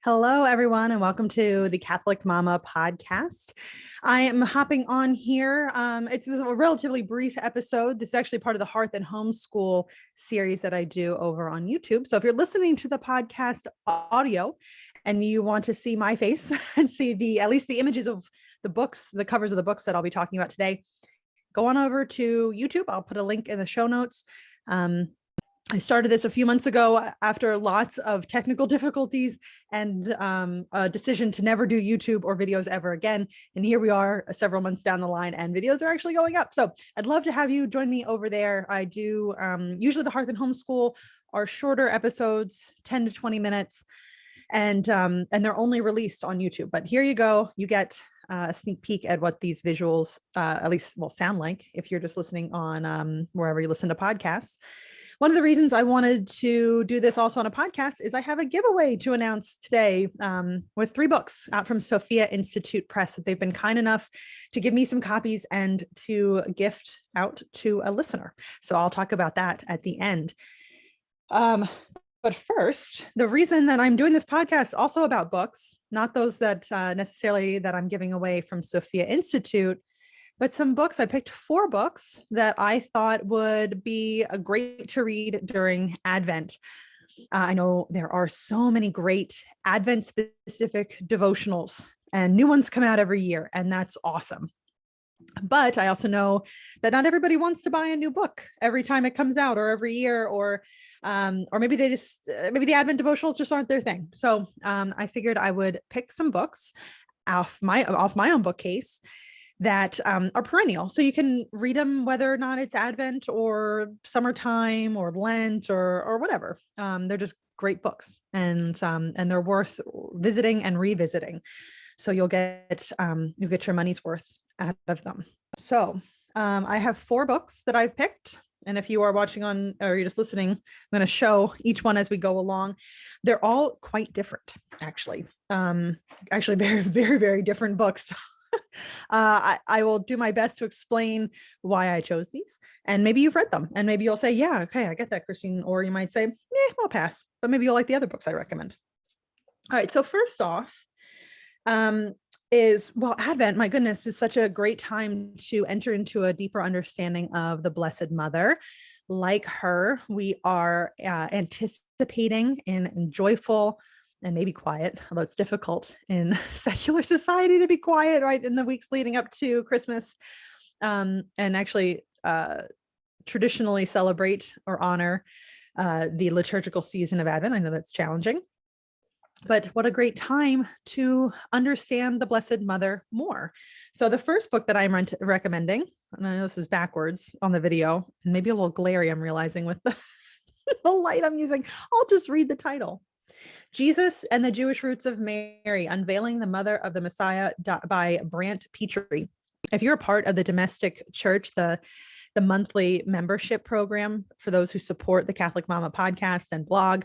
Hello, everyone, and welcome to the Catholic Mama podcast. I am hopping on here. It's a relatively brief episode. This is actually part of the Hearth and Homeschool series that I do over on YouTube. So if you're listening to the podcast audio and you want to see my face and see at least the images of the books, the covers of the books that I'll be talking about today, go on over to YouTube. I'll put a link in the show notes. I started this a few months ago after lots of technical difficulties and a decision to never do YouTube or videos ever again. And here we are several months down the line and videos are actually going up. So I'd love to have you join me over there. I do usually the Hearth and Homeschool are shorter episodes, 10 to 20 minutes. And they're only released on YouTube. But here you go. You get a sneak peek at what these visuals at least will sound like if you're just listening on wherever you listen to podcasts. One of the reasons I wanted to do this also on a podcast is I have a giveaway to announce today with 3 books out from Sophia Institute Press that they've been kind enough to give me some copies and to gift out to a listener. So I'll talk about that at the end. But first, the reason that I'm doing this podcast also about books, not those that necessarily that I'm giving away from Sophia Institute, but some books. I picked 4 books that I thought would be great to read during Advent. I know there are so many great Advent-specific devotionals, and new ones come out every year, and that's awesome. But I also know that not everybody wants to buy a new book every time it comes out, or every year, or maybe maybe the Advent devotionals just aren't their thing. So I figured I would pick some books off my own bookcase that are perennial. So you can read them whether or not it's Advent or summertime or Lent or whatever. They're just great books, and they're worth visiting and revisiting. So you'll get your money's worth out of them. So I have 4 books that I've picked. And if you are watching on, or you're just listening, I'm going to show each one as we go along. They're all quite different, actually. Actually, very, very, very different books. I will do my best to explain why I chose these, and maybe you've read them and maybe you'll say, yeah, okay, I get that, Christine. Or you might say, I'll pass, but maybe you'll like the other books I recommend. All right. So first off, Advent, my goodness, is such a great time to enter into a deeper understanding of the Blessed Mother. Like her, we are anticipating in joyful and maybe quiet, although it's difficult in secular society to be quiet, right, in the weeks leading up to Christmas, and actually traditionally celebrate or honor the liturgical season of Advent. I know that's challenging, but what a great time to understand the Blessed Mother more. So the first book that I'm recommending, and I know this is backwards on the video, and maybe a little glary, I'm realizing with the light I'm using, I'll just read the title. Jesus and the Jewish Roots of Mary, Unveiling the Mother of the Messiah by Brant Petrie. If you're a part of the Domestic Church, the monthly membership program for those who support the Catholic Mama podcast and blog,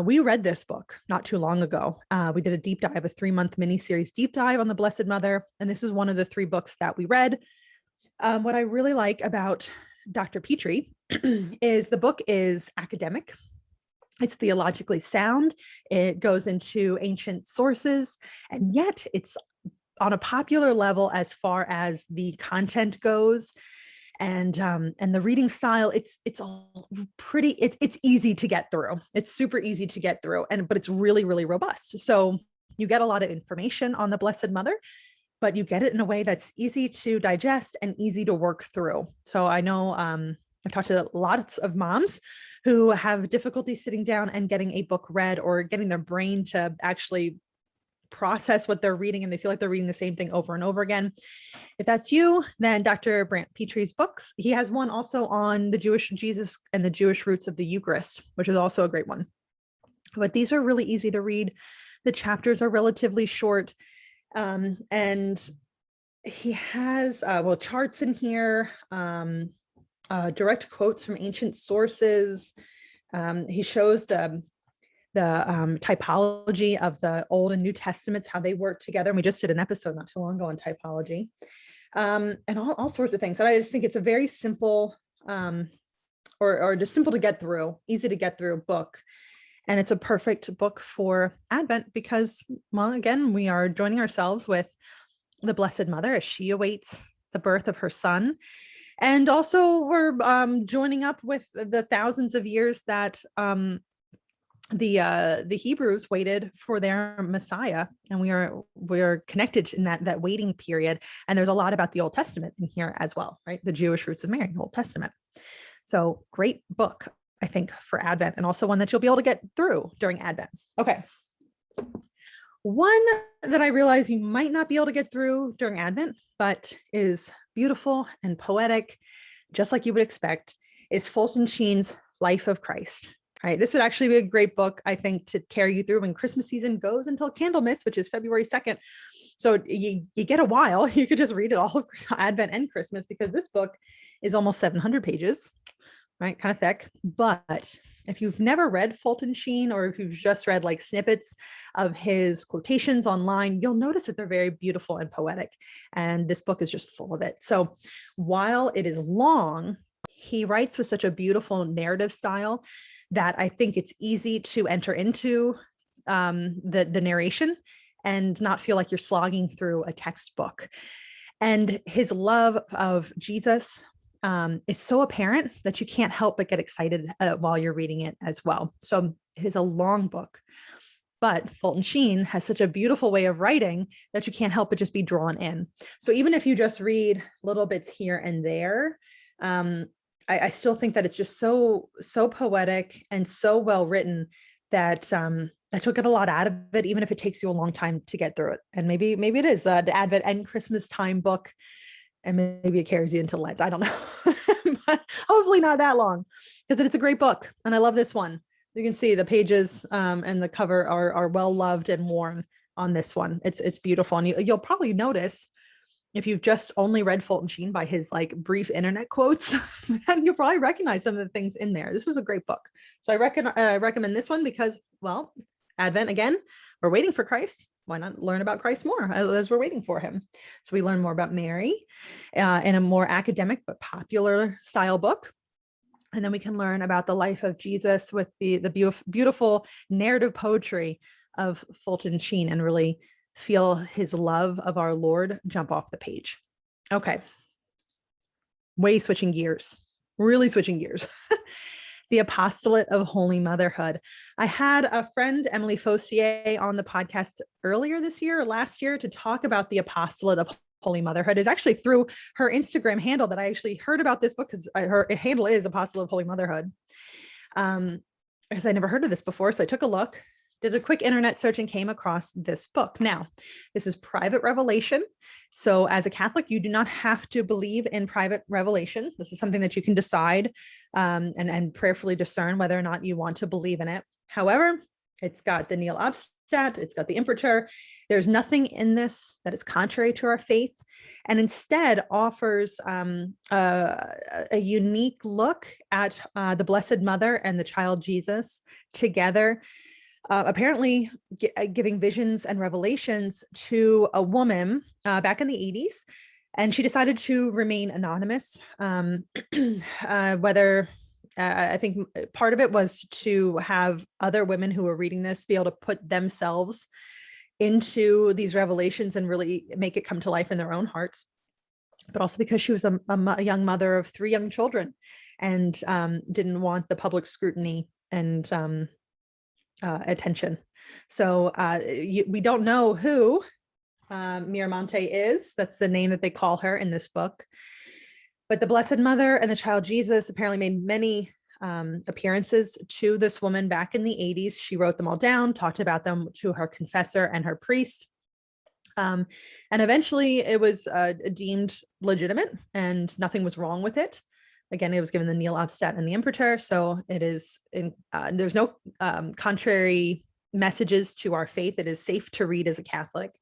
we read this book not too long ago. We did a deep dive, a 3-month mini-series deep dive on the Blessed Mother. And this is one of the 3 books that we read. What I really like about Dr. Petrie is the book is academic. It's theologically sound. It goes into ancient sources, and yet it's on a popular level as far as the content goes. And the reading style, it's all pretty, it's easy to get through. It's super easy to get through, but it's really, really robust. So you get a lot of information on the Blessed Mother, but you get it in a way that's easy to digest and easy to work through. So I know I've talked to lots of moms who have difficulty sitting down and getting a book read, or getting their brain to actually process what they're reading, and they feel like they're reading the same thing over and over again. If that's you, then Dr. Brant Petrie's books, he has one also on the Jewish Jesus and the Jewish roots of the Eucharist, which is also a great one. But these are really easy to read. The chapters are relatively short, and he has charts in here, direct quotes from ancient sources. He shows the typology of the Old and New Testaments, how they work together. And we just did an episode not too long ago on typology, and all sorts of things. And I just think it's a very simple, or just simple to get through, easy to get through book. And it's a perfect book for Advent because, well, again, we are joining ourselves with the Blessed Mother as she awaits the birth of her son. And also we're joining up with the thousands of years that the Hebrews waited for their Messiah, and we're connected in that waiting period. And there's a lot about the Old Testament in here as well, right? The Jewish roots of Mary, the Old Testament. So great book, I think, for Advent, and also one that you'll be able to get through during Advent. Okay. One that I realize you might not be able to get through during Advent, but is beautiful and poetic, just like you would expect, is Fulton Sheen's Life of Christ. Right. This would actually be a great book, I think, to carry you through when Christmas season goes until Candlemas, which is February 2nd. So you get a while. You could just read it all Advent and Christmas, because this book is almost 700 pages, right? Kind of thick. But if you've never read Fulton Sheen, or if you've just read like snippets of his quotations online, you'll notice that they're very beautiful and poetic. And this book is just full of it. So while it is long, he writes with such a beautiful narrative style that I think it's easy to enter into the narration and not feel like you're slogging through a textbook. And his love of Jesus is so apparent that you can't help but get excited while you're reading it as well. So it is a long book, but Fulton Sheen has such a beautiful way of writing that you can't help but just be drawn in. So even if you just read little bits here and there, I still think that it's just so poetic and so well written that you'll get a lot out of it, even if it takes you a long time to get through it. And maybe it is the Advent and Christmas time book, and maybe it carries you into Lent. I don't know, but hopefully not that long, because it's a great book. And I love this one. You can see the pages and the cover are well loved and worn on this one. It's beautiful. And you'll probably notice, if you've just only read Fulton Sheen by his like brief internet quotes, then you'll probably recognize some of the things in there. This is a great book. So I recommend this one because, well, Advent again, we're waiting for Christ. Why not learn about Christ more as we're waiting for him? So we learn more about Mary in a more academic but popular style book. And then we can learn about the life of Jesus with the beautiful narrative poetry of Fulton Sheen, and really feel his love of our Lord jump off the page. Okay. Really switching gears. The Apostolate of Holy Motherhood. I had a friend, Emily Fossier, on the podcast earlier this year or last year to talk about the Apostolate of Holy Motherhood. Is actually through her Instagram handle that I actually heard about this book, because her handle is Apostle of Holy Motherhood. Because I never heard of this before. So I took a look, did a quick internet search, and came across this book. Now, this is private revelation. So as a Catholic, you do not have to believe in private revelation. This is something that you can decide and prayerfully discern whether or not you want to believe in it. However, it's got the Nihil Obstat, it's got the Impritur. There's nothing in this that is contrary to our faith, and instead offers a unique look at the Blessed Mother and the child Jesus together, apparently giving visions and revelations to a woman back in the 80s. And she decided to remain anonymous, whether I think part of it was to have other women who were reading this be able to put themselves into these revelations and really make it come to life in their own hearts. But also because she was a young mother of 3 young children, and didn't want the public scrutiny and attention. So we don't know who Miramonte is. That's the name that they call her in this book. But the Blessed Mother and the child Jesus apparently made many appearances to this woman back in the 80s. She wrote them all down, talked about them to her confessor and her priest. And eventually it was deemed legitimate and nothing was wrong with it. Again, it was given the Nihil Obstat and the Impritur, so it is there's no contrary messages to our faith. It is safe to read as a Catholic.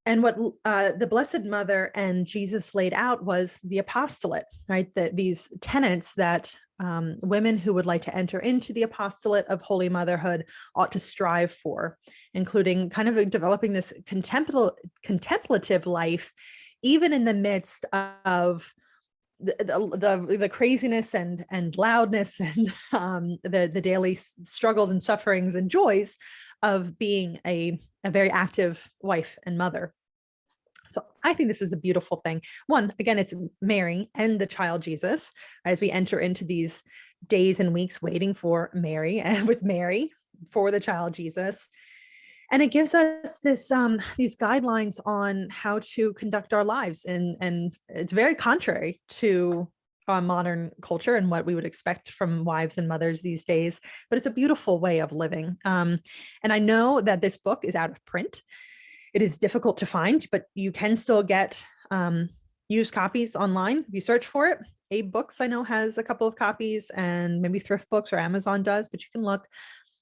And what the Blessed Mother and Jesus laid out was the apostolate, right? These tenets that women who would like to enter into the apostolate of Holy Motherhood ought to strive for, including kind of developing this contemplative life, even in the midst of the craziness and loudness and the daily struggles and sufferings and joys of being a very active wife and mother. So I think this is a beautiful thing. One, again, it's Mary and the child Jesus as we enter into these days and weeks waiting for Mary and with Mary for the child Jesus. And it gives us this these guidelines on how to conduct our lives. And it's very contrary to modern culture and what we would expect from wives and mothers these days, but it's a beautiful way of living. And I know that this book is out of print. It is difficult to find, but you can still get used copies online if you search for it. Abe Books, I know, has a couple of copies, and maybe Thrift Books or Amazon does, but you can look.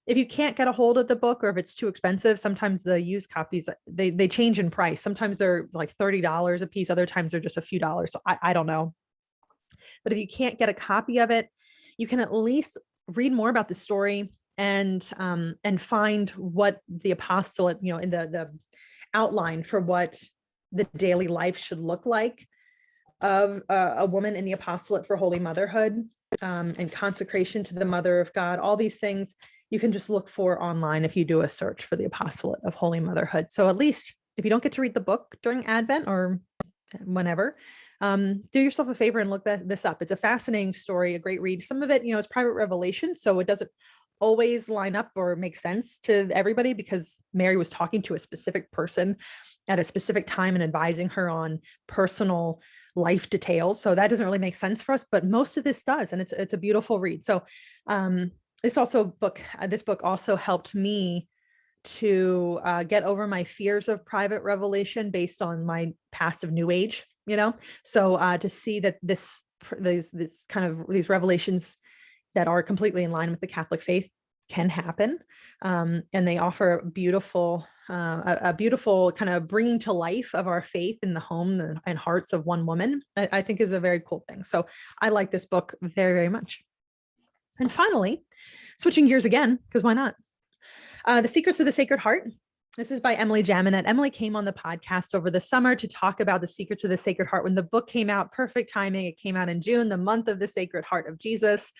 If you can't get a hold of the book, or if it's too expensive, sometimes the used copies, they change in price. Sometimes they're like $30 a piece. Other times they're just a few dollars. So I don't know. But if you can't get a copy of it, you can at least read more about the story and find what the apostolate, in the outline for what the daily life should look like of a woman in the apostolate for holy motherhood, and consecration to the mother of God. All these things you can just look for online if you do a search for the apostolate of holy motherhood. So at least if you don't get to read the book during Advent or whenever, do yourself a favor and look this up. It's a fascinating story, a great read. Some of it, is private revelation, so it doesn't always line up or make sense to everybody, because Mary was talking to a specific person at a specific time and advising her on personal life details. So that doesn't really make sense for us, but most of this does, and it's a beautiful read. So this book also helped me to get over my fears of private revelation based on my past of New Age, so to see that these revelations that are completely in line with the Catholic faith can happen, and they offer a beautiful kind of bringing to life of our faith in the home and hearts of one woman. I think is a very cool thing. So I like this book very, very much. And finally, switching gears again, because why not? The Secrets of the Sacred Heart. This is by Emily Jaminet. Emily came on the podcast over the summer to talk about the Secrets of the Sacred Heart when the book came out. Perfect timing. It came out in June, the month of the Sacred Heart of Jesus.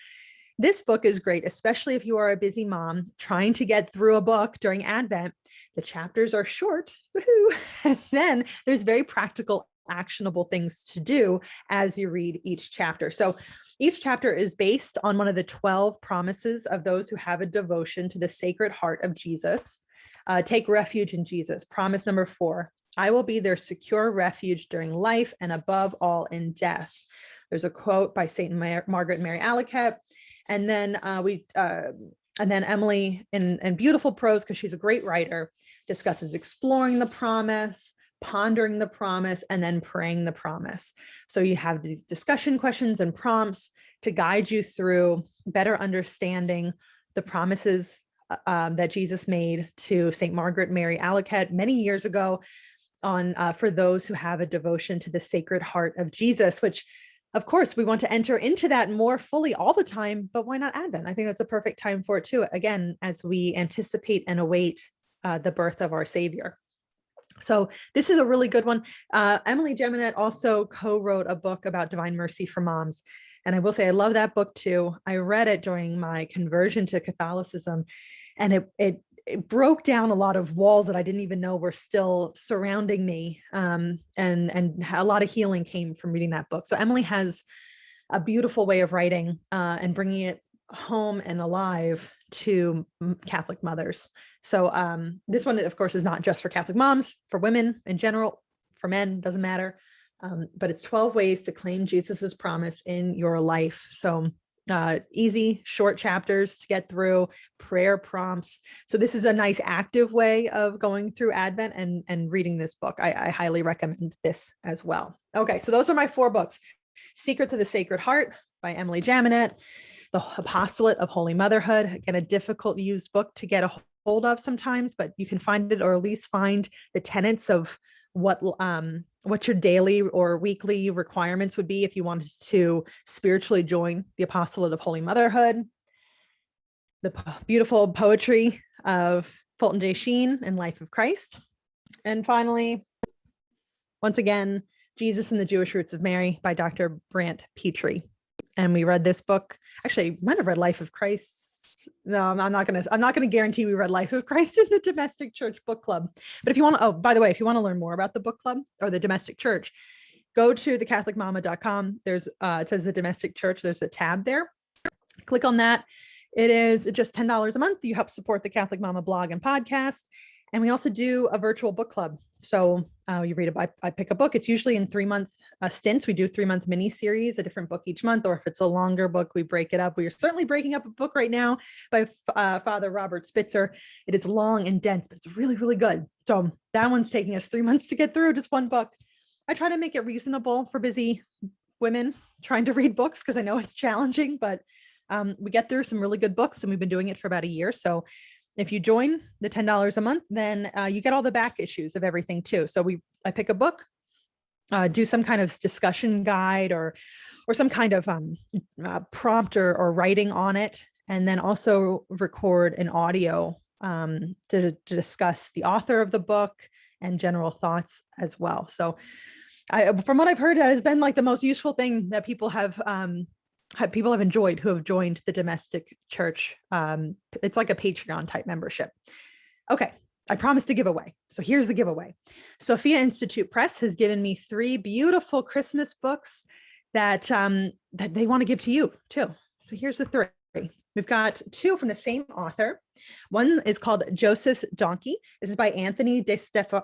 This book is great, especially if you are a busy mom trying to get through a book during Advent. The chapters are short, woohoo, and then there's very practical, actionable things to do as you read each chapter. So each chapter is based on one of the 12 promises of those who have a devotion to the Sacred Heart of Jesus. Take refuge in Jesus. Promise number 4, I will be their secure refuge during life and above all in death. There's a quote by Saint Margaret Mary Alacoque. And then Emily, in beautiful prose, because she's a great writer, discusses exploring the promise, pondering the promise, and then praying the promise. So you have these discussion questions and prompts to guide you through better understanding the promises that Jesus made to Saint Margaret Mary Alacoque many years ago on for those who have a devotion to the Sacred Heart of Jesus, which of course, we want to enter into that more fully all the time, but why not Advent? I think that's a perfect time for it too, again, as we anticipate and await the birth of our Savior. So this is a really good one. Emily Jaminet also co-wrote a book about Divine Mercy for Moms. And I will say, I love that book too. I read it during my conversion to Catholicism, and it broke down a lot of walls that I didn't even know were still surrounding me. And a lot of healing came from reading that book. So Emily has a beautiful way of writing and bringing it home and alive to Catholic mothers. So this one, of course, is not just for Catholic moms, for women in general, for men, doesn't matter. But it's 12 ways to claim Jesus's promise in your life. So easy, short chapters to get through, prayer prompts. So this is a nice active way of going through Advent and reading this book. I highly recommend this as well. Okay, so those are my 4 books. Secrets of the Sacred Heart by Emily Jaminet, The Apostolate of Holy Motherhood, again, a difficult used book to get a hold of sometimes, but you can find it, or at least find the tenets of what your daily or weekly requirements would be if you wanted to spiritually join the Apostolate of Holy Motherhood. The beautiful poetry of Fulton J. Sheen and Life of Christ. And finally, once again, Jesus and the Jewish Roots of Mary by Dr. Brant Petrie. And we read this book. Actually, might have read Life of Christ. No, I'm not gonna guarantee we read Life of Christ in the Domestic Church Book Club. But if you want to, oh, by the way, if you want to learn more about the book club or the domestic church, go to thecatholicmama.com. There's it says the domestic church. There's a tab there. Click on that. It is just $10 a month. You help support the Catholic Mama blog and podcast. And we also do a virtual book club. So you read I pick a book. It's usually in 3-month stints. We do 3-month mini series, a different book each month, or if it's a longer book, we break it up. We are certainly breaking up a book right now by Father Robert Spitzer. It is long and dense, but it's really, really good. So that one's taking us 3 months to get through, just one book. I try to make it reasonable for busy women trying to read books because I know it's challenging, but we get through some really good books, and we've been doing it for about a year. So if you join the $10 a month, then you get all the back issues of everything too. So I pick a book, do some kind of discussion guide or some kind of prompt or writing on it, and then also record an audio to discuss the author of the book and general thoughts as well. So from what I've heard, that has been like the most useful thing that people have enjoyed who have joined the domestic church. It's like a Patreon type membership. Okay, I promised to give away. So here's the giveaway. Sophia Institute Press has given me 3 beautiful Christmas books that they want to give to you too. So here's the 3. We've got 2 from the same author. One is called Joseph's Donkey. This is by Anthony De Stefano.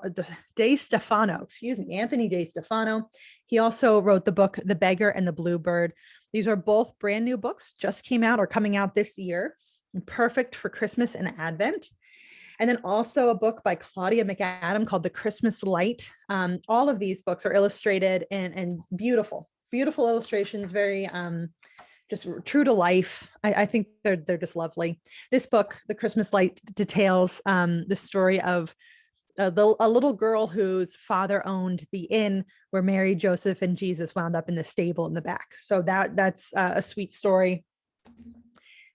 Excuse me, Anthony De Stefano. He also wrote the book The Beggar and the Bluebird. These are both brand new books, just came out or coming out this year, perfect for Christmas and Advent. And then also a book by Claudia McAdam called The Christmas Light. All of these books are illustrated and beautiful illustrations, very just true to life. I think they're just lovely. This book, The Christmas Light, details the story of a little girl whose father owned the inn where Mary, Joseph, and Jesus wound up in the stable in the back. So that's a sweet story.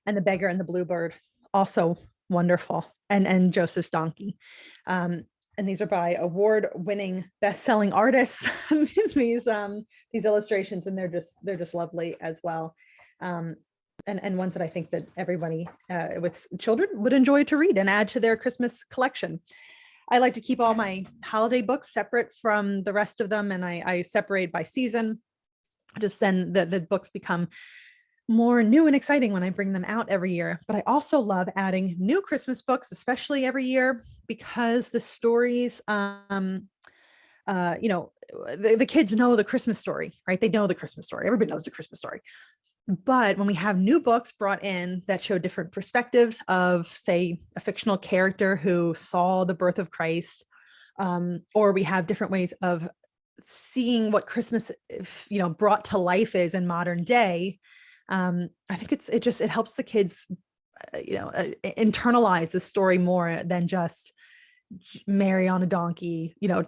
And The Beggar and the Bluebird, also wonderful. And Joseph's Donkey. And these are by award-winning best-selling artists. these illustrations, and they're just lovely as well. And ones that I think that everybody with children would enjoy to read and add to their Christmas collection. I like to keep all my holiday books separate from the rest of them, and I separate by season. Just then the books become more new and exciting when I bring them out every year. But I also love adding new Christmas books, especially every year, because the stories, the kids know the Christmas story, right? They know the Christmas story. Everybody knows the Christmas story. But when we have new books brought in that show different perspectives of, say, a fictional character who saw the birth of Christ, or we have different ways of seeing what Christmas, brought to life is in modern day, I think it helps the kids, internalize the story more than just Mary on a donkey, no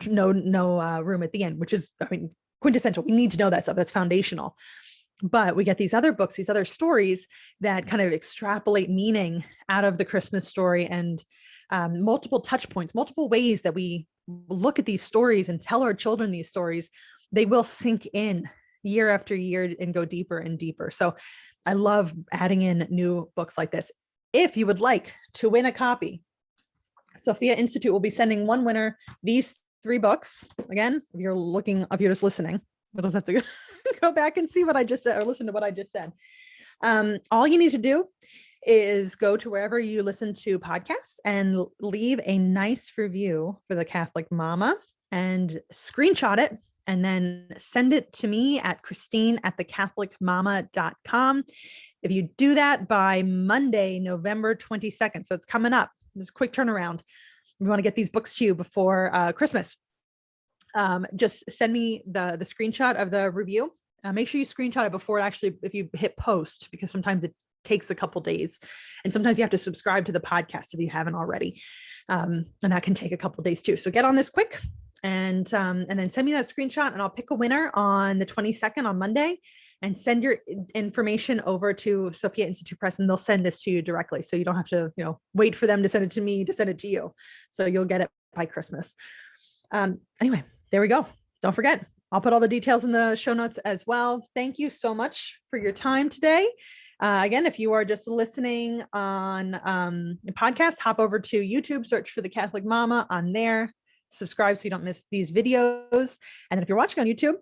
room at the end, which is, quintessential. We need to know that stuff. That's foundational. But we get these other books, these other stories that kind of extrapolate meaning out of the Christmas story, and multiple touch points, multiple ways that we look at these stories and tell our children these stories. They will sink in year after year and go deeper and deeper. So I love adding in new books like this. If you would like to win a copy, Sophia Institute will be sending one winner these 3 books. Again, if you're just listening, we'll just have to go back and see what I just said, or listen to what I just said. All you need to do is go to wherever you listen to podcasts and leave a nice review for the Catholic Mama and screenshot it, and then send it to me at Christine@thecatholicmama.com. If you do that by Monday, November 22nd, so it's coming up, there's a quick turnaround. We want to get these books to you before Christmas. Just send me the screenshot of the review. Make sure you screenshot it before if you hit post, because sometimes it takes a couple days, and sometimes you have to subscribe to the podcast if you haven't already. And that can take a couple days too. So get on this quick, and then send me that screenshot, and I'll pick a winner on the 22nd on Monday, and send your information over to Sophia Institute Press, and they'll send this to you directly. So you don't have to, wait for them to send it to me to send it to you. So you'll get it by Christmas. Anyway, there we go. Don't forget, I'll put all the details in the show notes as well. Thank you so much for your time today. Again, if you are just listening on a podcast, hop over to YouTube, search for The Catholic Mama on there, subscribe so you don't miss these videos. And then if you're watching on YouTube,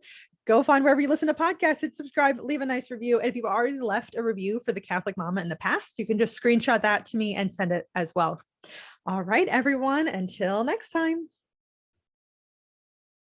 go find wherever you listen to podcasts, hit subscribe, leave a nice review. And if you've already left a review for The Catholic Mama in the past, you can just screenshot that to me and send it as well. All right, everyone, until next time.